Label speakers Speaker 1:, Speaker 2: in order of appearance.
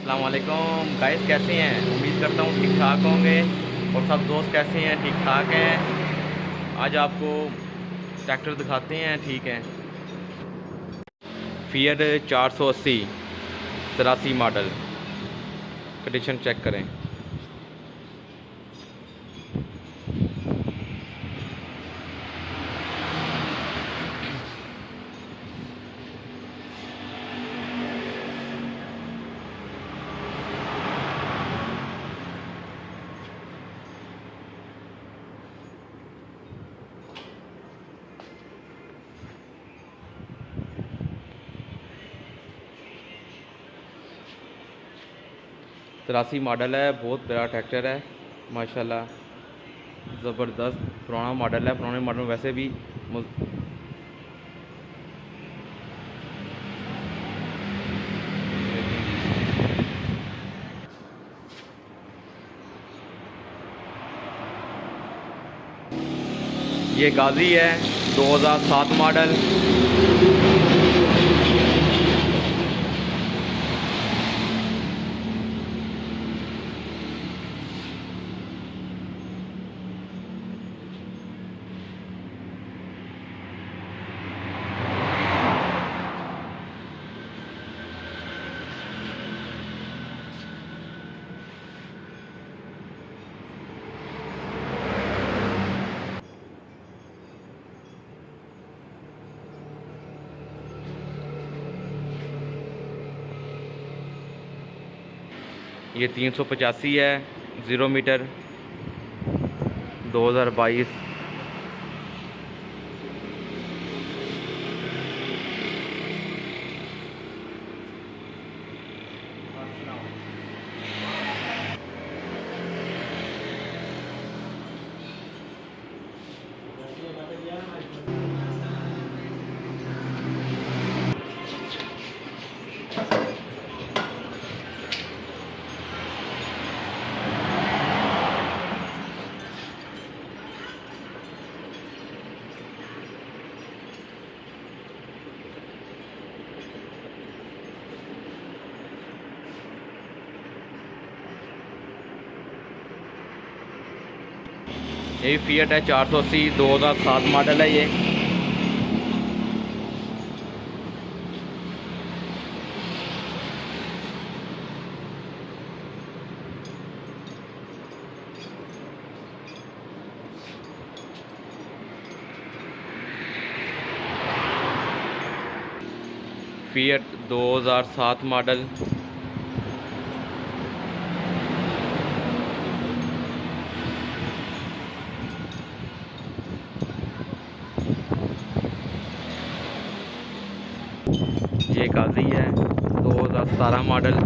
Speaker 1: अस्सलाम वालेकुम गाइस, कैसे हैं? उम्मीद करता हूँ ठीक ठाक होंगे। और सब दोस्त कैसे हैं? ठीक ठाक हैं। आज आपको ट्रैक्टर दिखाते हैं। ठीक है, फिएट 480 83 मॉडल। कंडीशन चेक करें। 83 मॉडल है। बहुत बड़ा ट्रैक्टर है माशाल्लाह, ज़बरदस्त। पुराना मॉडल है। पुराने मॉडल में वैसे भी ये गाज़ी है 2007 मॉडल। ये 385 है, 0 मीटर, 2022। ये फिएट है 480 2007 मॉडल है ये। Fiat 2007 model. ये गाज़ी है 2017 मॉडल।